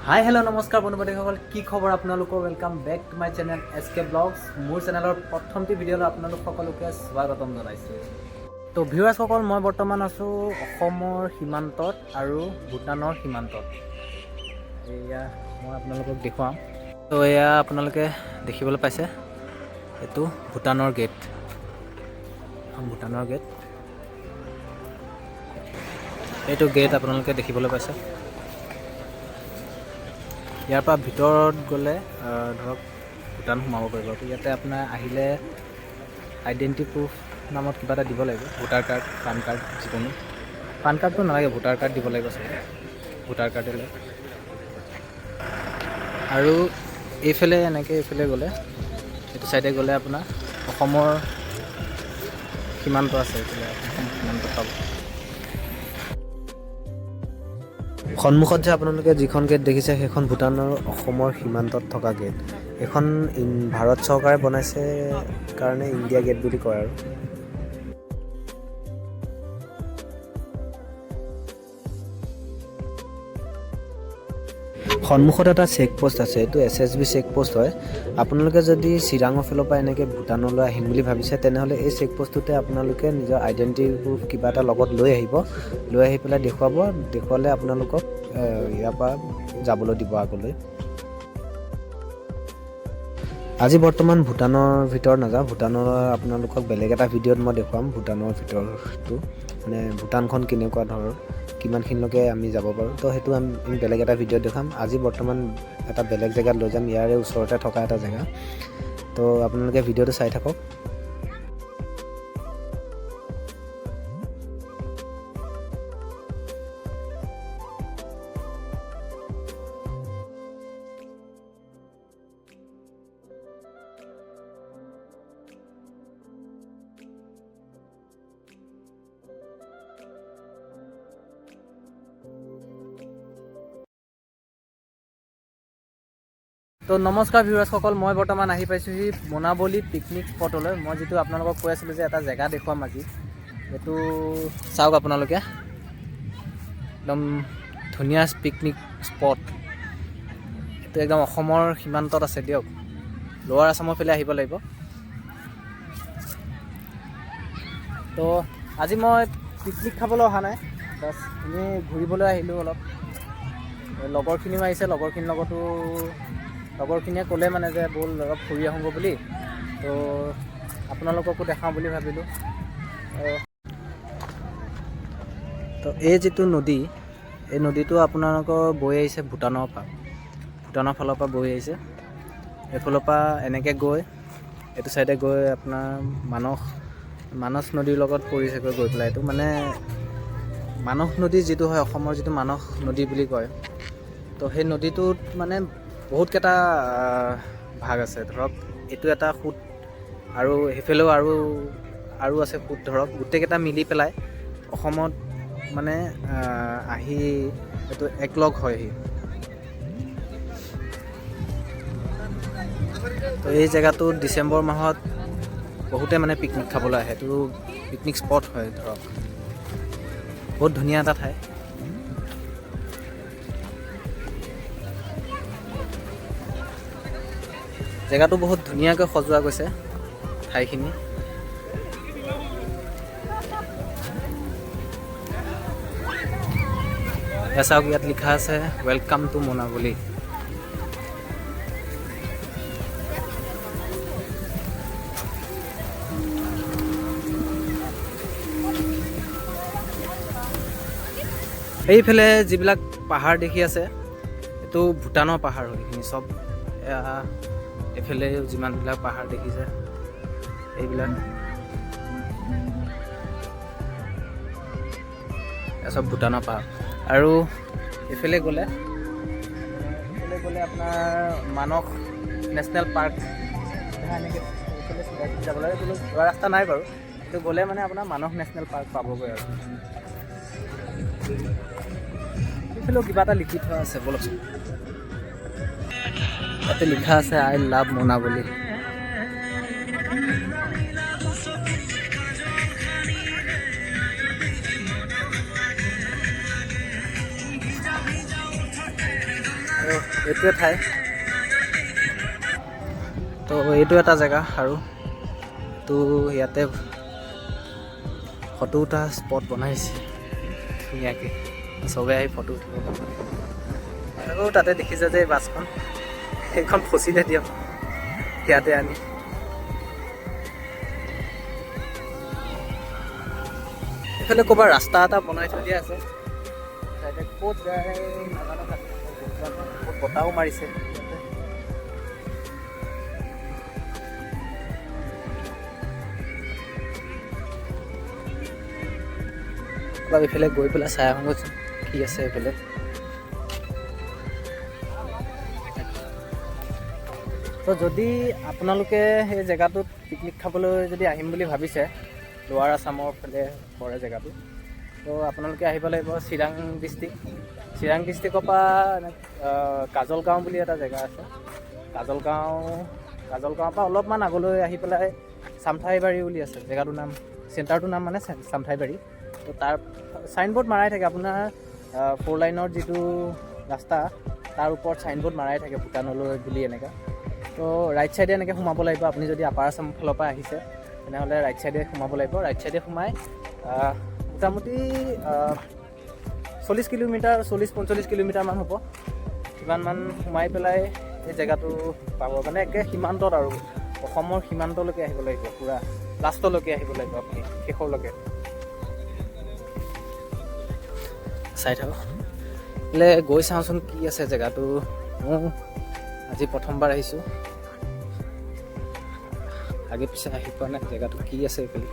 Hi hello नमस्कार बंधुबान्धवসকল কি খবৰ আপোনালোকৰ welcome back to my channel SK blogs মোৰ চেনেলৰ প্ৰথমটি ভিডিঅ'লৈ আপোনালোক সকলোকে স্বাগতম জনাইছোঁ। তো ভিউৱাৰ্ছসকল মই বৰ্তমান আছো অসমৰ সীমান্তত আৰু ভূটানৰ সীমান্তত। এয়া মই আপোনালোকক দেখুৱাম। তো এয়া আপোনালোকে দেখিবলৈ পাইছে এটো ভূটানৰ গেট। ভূটানৰ গেট এইটো গেট আপোনালোকে দেখিবলৈ পাইছে। ইয়াৰ পৰা ভিতৰত গ'লে ধৰক ভূটান সোমাব পাৰিব। ইয়াতে আপোনাৰ আহিলে আইডেণ্টি প্ৰুফ নামত কিবা এটা দিব লাগিব, ভোটাৰ কাৰ্ড, পান কাৰ্ড, যিকোনো। পান কাৰ্ডটো নালাগে, ভোটাৰ কাৰ্ড দিব লাগিব চাগে, ভোটাৰ কাৰ্ডে লৈ। আৰু এইফালে এনেকৈ এইফালে গ'লে এইটো চাইডে গ'লে আপোনাৰ অসমৰ সীমান্ত আছে, এইফালে অসমৰ সীমান্ত পাব। সন্মুখত যে আপোনালোকে যিখন গেট দেখিছে সেইখন ভূটানৰ অসমৰ সীমান্তত থকা গেট। এইখন ভাৰত চৰকাৰে বনাইছে কাৰণে ইণ্ডিয়া গেট বুলি কয়। আৰু সন্মুখত এটা চেক পোষ্ট আছে, এইটো SSB চেক পোষ্ট হয়। আপোনালোকে যদি চিৰাঙৰ ফালৰ পৰা এনেকৈ ভূটানলৈ আহিম বুলি ভাবিছে তেনেহ'লে এই চেক পোষ্টটোতে আপোনালোকে নিজৰ আইডেণ্টি প্ৰুফ কিবা এটা লগত লৈ আহিব। লৈ আহি পেলাই দেখুৱালে আপোনালোকক ইয়াৰ পৰা যাবলৈ দিব আগলৈ। আজি বৰ্তমান ভূটানৰ ভিতৰত নাযাওঁ, ভূটানৰ আপোনালোকক বেলেগ এটা ভিডিঅ'ত মই দেখুৱাম। ভূটানৰ ভিতৰটো মানে ভূটানখন কেনেকুৱা ধৰণৰ, কিমানখিনিলৈকে আমি যাব পাৰোঁ, তো সেইটো আমি বেলেগ এটা ভিডিঅ'ত দেখাম। আজি বৰ্তমান এটা বেলেগ জেগাত লৈ যাম, ইয়াৰে ওচৰতে থকা এটা জেগা। তো আপোনালোকে ভিডিঅ'টো চাই থাকক। তো নমস্কাৰ ভিউৱাৰ্ছসকল, মই বৰ্তমান আহি পাইছোঁহি মোনাবলী পিকনিক স্পটলৈ। মই যিটো আপোনালোকক কৈ আছিলোঁ যে এটা জেগা দেখুৱাম আজি, এইটো চাওক আপোনালোকে, একদম ধুনীয়া পিকনিক স্পট। এইটো একদম অসমৰ সীমান্তত আছে দিয়ক, লোৱাৰ আছামৰ ফালে আহিব লাগিব। তো আজি মই পিকনিক খাবলৈ অহা নাই, বাছ এনেই ঘূৰিবলৈ আহিলোঁ অলপ। লগৰখিনিও আহিছে, লগৰখিনিয়ে ক'লে মানে যে ব'ল অলপ ফুৰি আহোঁগৈ বুলি, তো আপোনালোককো দেখাওঁ বুলি ভাবিলোঁ। তো এই যিটো নদী, এই নদীটো আপোনালোকৰ বৈ আহিছে ভূটানৰ ফালৰ পৰা বৈ আহিছে। এইফালৰ পৰা এনেকৈ গৈ এইটো চাইডে গৈ আপোনাৰ মানস নদীৰ লগত পৰিছেগৈ গৈ পেলাই। এইটো মানে মানস নদী যিটো হয়, অসমৰ যিটো মানস নদী বুলি কয়, তো সেই নদীটোত মানে বহুতকেইটা ভাগ আছে। ধৰক এইটো এটা সোঁত, আৰু সেইফালেও আৰু আছে সোঁত। ধৰক গোটেইকেইটা মিলি পেলাই অসমত মানে আহি এইটো একলগ হয়হি। তো এই জেগাটোত ডিচেম্বৰ মাহত বহুতে মানে পিকনিক খাবলৈ আহে। এইটো পিকনিক স্পট হয়, ধৰক বহুত ধুনীয়া এটা ঠাই। জেগাটো বহুত ধুনীয়াকৈ সজোৱা গৈছে ঠাইখিনি। চাওক, ইয়াত লিখা আছে ৱেলকাম টু মোনাবলী। এইফালে যিবিলাক পাহাৰ দেখি আছে এইটো ভূটানৰ পাহাৰ হয়, এইখিনি চব। এইফালে যিমানবিলাক পাহাৰ দেখিছে এইবিলাক চব ভূটানৰ পাহাৰ। আৰু এইফালে গ'লে আপোনাৰ মানস নেশ্যনেল পাৰ্ক, এনেকৈ এইফালে যাব লাগে। কোনো যোৱা ৰাস্তা নাই বাৰু, কিন্তু গ'লে মানে আপোনাৰ মানস নেশ্যনেল পাৰ্ক পাবগৈ। আৰু এইফালেও কিবা এটা লিখি থোৱা আছে, বলকচোন। তাতে লিখা আছে আই লাভ মোনাবলী। এইটোৱে ঠাই। তো এইটো এটা জেগা আৰু তো ইয়াতে ফটো উঠা স্পট বনাইছে ধুনীয়াকৈ, চবে আহি ফটো উঠিব পাৰে। আৰু তাতে দেখিছে যে বাছখন, সেইখন ফচিলে দিয়ক ইয়াতে আনি। এইফালে ক'ৰবাত ৰাস্তা এটা বনাই থৈ দিয়া আছে, তাতে ক'ত যায় নাজানো, ক'ত বতাহো মাৰিছে। অলপ এইফালে গৈ পেলাই চাই আহোঁগৈচোন কি আছে এইফালে। তো যদি আপোনালোকে সেই জেগাটোত পিকনিক খাবলৈ যদি আহিম বুলি ভাবিছে, লোৱাৰ আছামৰ ফালে পৰে জেগাটো, তো আপোনালোকে আহিব লাগিব চিৰাং ডিষ্ট্ৰিক্ট। চিৰাং ডিষ্ট্ৰিক্টৰ পৰা কাজলগাঁও বুলি এটা জেগা আছে, কাজলগাঁৱৰ পৰা অলপমান আগলৈ আহি পেলাই চামথাইবাৰী বুলি আছে জেগাটোৰ নাম, চেণ্টাৰটোৰ নাম মানে চামথাইবাৰী। তো তাৰ চাইনবোৰ্ড মাৰাই থাকে আপোনাৰ 4 লাইনৰ যিটো ৰাস্তা, তাৰ ওপৰত চাইনবোৰ্ড মাৰাই থাকে ভূটানলৈ বুলি এনেকুৱা। তো ৰাইট ছাইডে এনেকৈ সোমাব লাগিব। আপুনি যদি আপাৰ আছাম ফালৰ পৰা আহিছে তেনেহ'লে ৰাইট ছাইডে সোমাব লাগিব। ৰাইট ছাইডে সোমাই মোটামুটি 40-45 কিলোমিটাৰমান হ'ব, সিমানমান সোমাই পেলাই এই জেগাটো পাব। মানে একে সীমান্তত আৰু অসমৰ সীমান্তলৈকে আহিব লাগিব, পূৰা লাষ্টলৈকে আহিব লাগিব আপুনি, শেষৰলৈকে। চাই থাকক, বোলে গৈ চাওঁচোন কি আছে জেগাটো। মই আজি প্ৰথমবাৰ আহিছোঁ, আগে পিছে আহি পোৱা নাই। জেগাটো কি আছে এইফালে,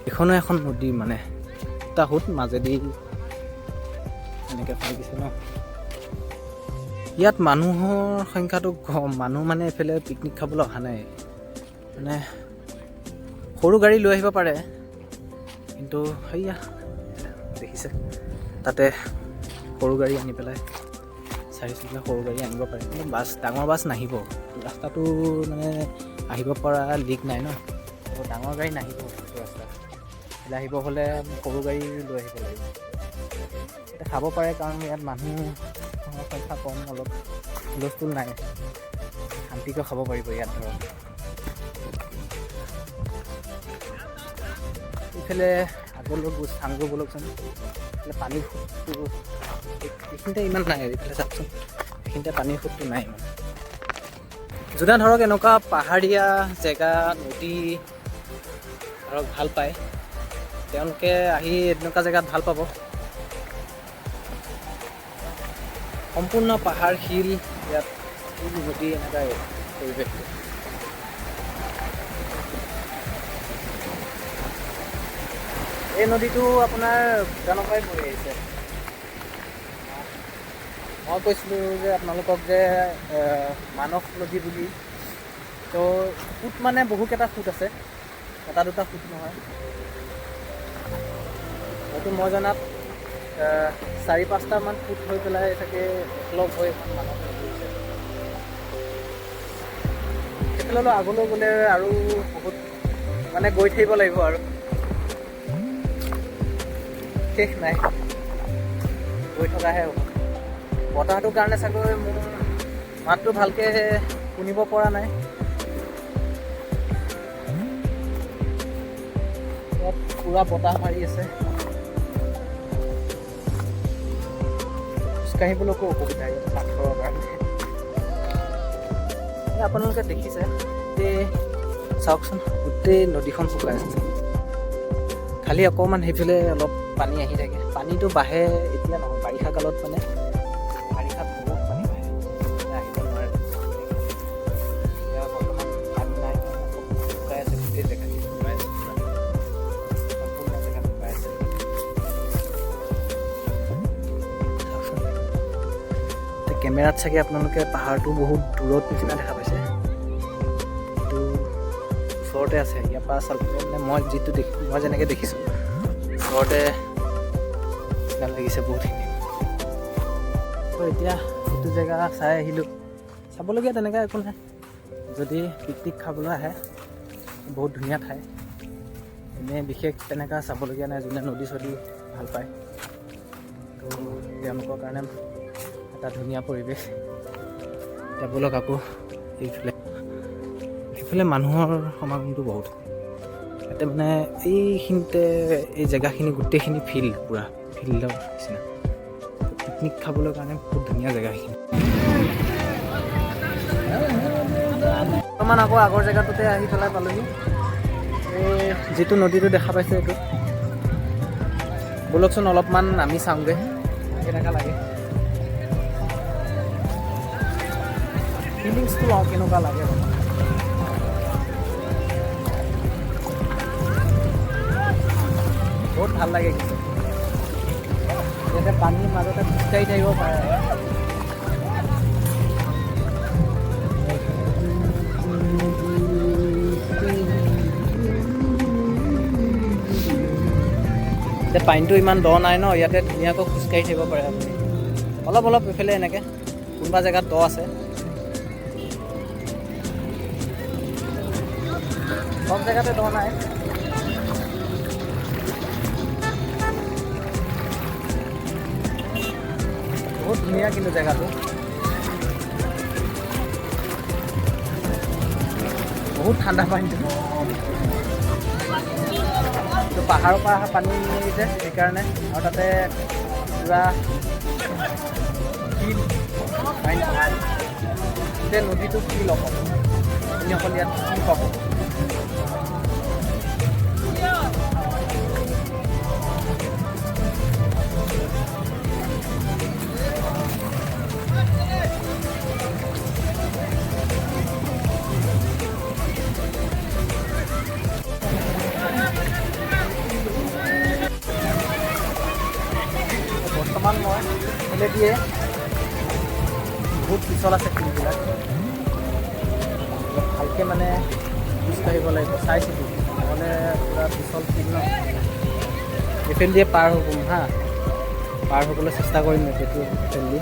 এইখনো এখন নদী, মানে এটা সোঁত মাজেদি এনেকৈ পাই গৈছে ন। ইয়াত মানুহৰ সংখ্যাটো কম, মানুহ মানে এইফালে পিকনিক খাবলৈ অহা নাই। মানে সৰু গাড়ী লৈ আহিব পাৰে, কিন্তু সেয়া দেখিছে তাতে সৰু গাড়ী আনি পেলাই, 4 চকীয়া সৰু গাড়ী আনিব পাৰে, কিন্তু বাছ, ডাঙৰ বাছ নাহিব। ৰাস্তাটো মানে আহিব পৰা লিক নাই ন, তো ডাঙৰ গাড়ী নাহিব সেইটো ৰাস্তাত। এতিয়া আহিব হ'লে সৰু গাড়ী লৈ আহিব লাগিব। এতিয়া খাব পাৰে, কাৰণ ইয়াত মানুহ সংখ্যা কম, অলপ হুলস্থুল নাই, শান্তিকৈ খাব পাৰিব ইয়াত। ধৰক এইফালে আগলৈ চাংগৈ বলকচোন, এইফালে পানীৰ সোঁতটো এইখিনিতে ইমান নাই, এইফালে চাওকচোন, এইখিনিতে পানীৰ সোঁতটো নাই ইমান। যোনে ধৰক এনেকুৱা পাহাৰীয়া জেগা, নদী ধৰক ভাল পায়, তেওঁলোকে আহি এনেকুৱা জেগাত ভাল পাব। সম্পূৰ্ণ পাহাৰ, শিল, ইয়াত নদী, এনেকুৱাই পৰিৱেশটো। এই নদীটো আপোনাৰ ভূটানৰ পৰাই বৈ আহিছে। মই কৈছিলোঁ যে আপোনালোকক যে মানস নদী বুলি, তো সোঁত মানে বহুকেইটা সোঁত আছে, এটা দুটা সোঁত নহয়। হয়তো মই জনাত 4-5টামান সোঁত হৈ পেলাই চাগে লগ হৈ এখন মানস নদী হৈছে। সেইফালে আগলৈ গ'লে আৰু বহুত মানে গৈ থাকিব লাগিব আৰু শেষ নাই, গৈ থকাহে হ'ব। বতাহটোৰ কাৰণে চাগৈ মোৰ মাতটো ভালকৈ শুনিব পৰা নাই। ইয়াত পূৰা বতাহ মাৰি আছে, খোজকাঢ়িবলৈকো অসুবিধা ইয়াত পাথৰৰ কাৰণে। আপোনালোকে দেখিছে গোটেই, চাওকচোন গোটেই নদীখন শুকাই আছে, খালি অকণমান সেইফালে অলপ পানী আহি থাকে। পানীটো বাঢ়ে এতিয়া নহয়, বাৰিষা কালত মানে বাৰিষাত বহুত পানী বাঢ়ে, আহিব নোৱাৰে। এতিয়া বৰ্তমান পানী নাই, শুকাই আছে গোটেই জেগাখিনি, শুকাই আছে সম্পূৰ্ণ জেগা শুকাই আছে। কেমেৰাত চাগে আপোনালোকে পাহাৰটো বহুত দূৰত নিচিনা দেখা পাইছে, কিন্তু ওচৰতে আছে। ইয়াৰ পৰা চালে মানে মই যেনেকৈ দেখিছোঁ ওচৰতে নিচিনা লাগিছে বহুতখিনি। তো এতিয়া এইটো জেগা চাই আহিলোঁ, চাবলগীয়া তেনেকৈ একো নাই। যদি পিকনিক খাবলৈ আহে বহুত ধুনীয়া ঠাই, এনেই বিশেষ তেনেকুৱা চাবলগীয়া নাই। যোনে নদী চদী ভাল পায়, তো তেওঁলোকৰ কাৰণে এটা ধুনীয়া পৰিৱেশ। এতিয়া ব'লক আকৌ এইফালে মানুহৰ সমাগমটো বহুত। ইয়াতে মানে এইখিনিতে এই জেগাখিনি গোটেইখিনি ফিল্ড, পূৰা ফিল্ডৰ নিচিনা। পিকনিক খাবলৈ কাৰণে বহুত ধুনীয়া জেগা এইখিনি। বৰ্তমান আকৌ আগৰ জেগাটোতে আহি পেলাই পালোহি। এই যিটো নদীটো দেখা পাইছে এইটো, ব'লকচোন অলপমান নামি চাওঁগৈ কেনেকুৱা লাগে, ফিলিংছটো লওঁ কেনেকুৱা লাগে। বহুত ভাল লাগে কিন্তু ইয়াতে পানীৰ মাজতে খোজকাঢ়ি থাকিব পাৰে। এতিয়া পানীটো ইমান দ নাই ন, ইয়াতে ধুনীয়াকৈ খোজকাঢ়ি থাকিব পাৰে আপুনি। অলপ অলপ এইফালে এনেকৈ কোনোবা জেগাত দ আছে, সব জেগাতে দ নাই। বহুত ধুনীয়া কিন্তু জেগাটো, বহুত ঠাণ্ডা পানীটো। পাহাৰৰ পৰা অহা পানী যে সেইকাৰণে, আৰু তাতে পুৰা শিল গোটেই নদীটো শিল অকল, আপুনি অকল ইয়াত শিল পাব। বৰ্তমান মই এইফালে দিয়ে বহুত পিছল আছে ফিল্ডবিলাক, ভালকৈ মানে খোজকাঢ়িব লাগিব, চাইছিলোঁ নহ'লে পূৰা পিছল ফিল্ড ন। এইফালে দিয়ে পাৰ হ'ব হা, পাৰ হ'বলৈ চেষ্টা কৰিম এইটো ফিল্ড দি।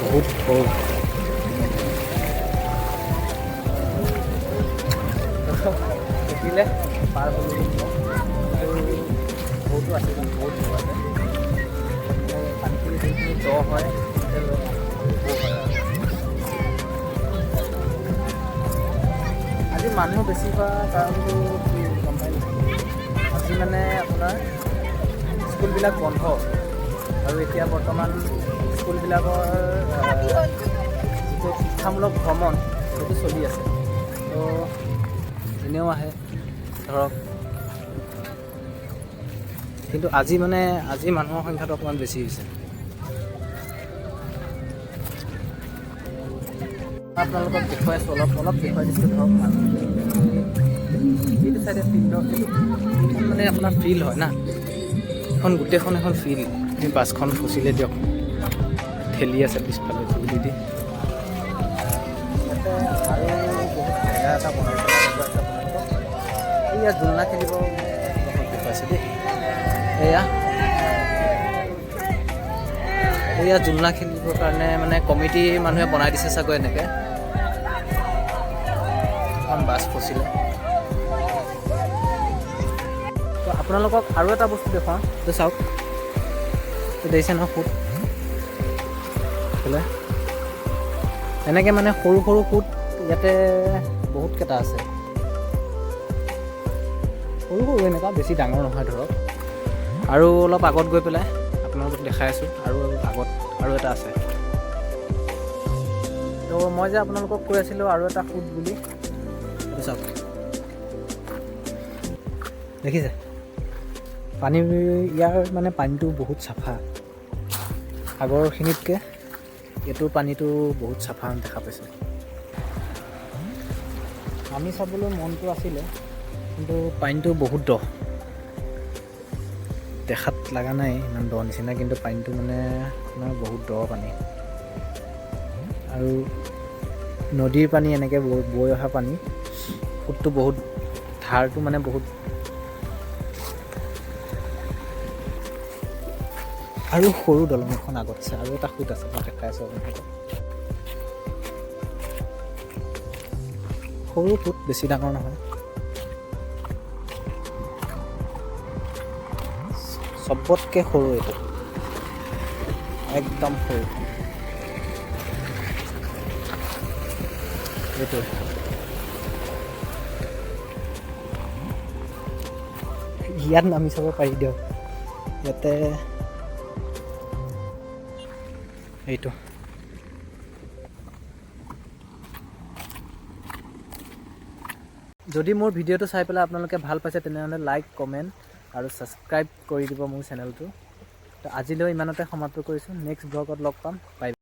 বহুত সৰু দেখিলে পাৰ হ'লোঁ, বহুতো আছে বহুত দূৰ আছে। পানীখিনি যোনখিনি দ হয় আজি মানুহ বেছি হোৱা কাৰণটো কি গম পাই নাই। আজি মানে আপোনাৰ স্কুলবিলাক বন্ধ, আৰু এতিয়া বৰ্তমান স্কুলবিলাকৰ যিটো শিক্ষামূলক ভ্ৰমণ সেইটো চলি আছে। তো এনেও আহে ধৰক, কিন্তু আজি মানুহৰ সংখ্যাটো অকণমান বেছি হৈছে। আপোনালোকক দেখুৱাইছোঁ, অলপ দেখুৱাই দিছোঁ ধৰক। এইটো চাইডে ফিল্ডৰ এইখন মানে আপোনাৰ ফিল্ড হয় না, এখন গোটেইখন এখন ফিল্ড। এই বাছখন ফচিলে দিয়ক, ঠেলি আছে পিছফালে জুলি দি। ইয়াতে আৰু বহুত জেগা এটা বনাইছে, এয়া জোলনা খেলিব দেখুৱাইছে দেই। এয়া জোলনা খেলিবৰ কাৰণে মানে কমিটি মানুহে বনাই দিছে চাগৈ এনেকৈ। এখন বাছ ফচিলে। তো আপোনালোকক আৰু এটা বস্তু দেখুৱাওঁ, এইটো চাওক, এইটো দেখিছে নহয় ফুট বোলে, এনেকৈ মানে সৰু সৰু ফুট ইয়াতে বহুতকেইটা আছে। সৰু সৰু এনেকুৱা, বেছি ডাঙৰ নহয় ধৰক। আৰু অলপ আগত গৈ পেলাই আপোনালোকক দেখাই আছোঁ, আৰু আগত আৰু এটা আছে। তো মই যে আপোনালোকক কৈ আছিলোঁ আৰু এটা ফুট বুলি, এইটো চাওক, দেখিছে পানী। ইয়াৰ মানে পানীটো বহুত চাফা, আগৰখিনিতকৈ এইটো পানীটো বহুত চাফা দেখা পাইছোঁ। আমি চাবলৈ মনটো আছিলে, কিন্তু পানীটো বহুত দ, দেখাত লগা নাই ইমান দ নিচিনা, কিন্তু পানীটো মানে বহুত দ পানী। আৰু নদীৰ পানী এনেকৈ বৈ অহা পানী, সোঁতটো বহুত, ধাৰটো মানে বহুত। আৰু সৰু দলং এখন আগত আছে, আৰু এটা সোঁত আছে, মই দেখাই আছোঁ আপোনালোকক। সৰু সোঁত, বেছি ডাঙৰ নহয়। চবতকৈ সৰু এইটো একদম সৰু এইটো ইয়াত নামি চাব পাৰি দিয়ক ইয়াতে এইটো যদি মোৰ ভিডিঅ'টো চাই পেলাই আপোনালোকে ভাল পাইছে তেনেহ'লে লাইক কমেণ্ট আৰু ছাবস্ক্ৰাইব কৰি দিব মোৰ চেনেলটো তো আজিলৈ ইমানতে সমাপ্ত কৰিছোঁ নেক্সট ব্লগত লগ পাম বাই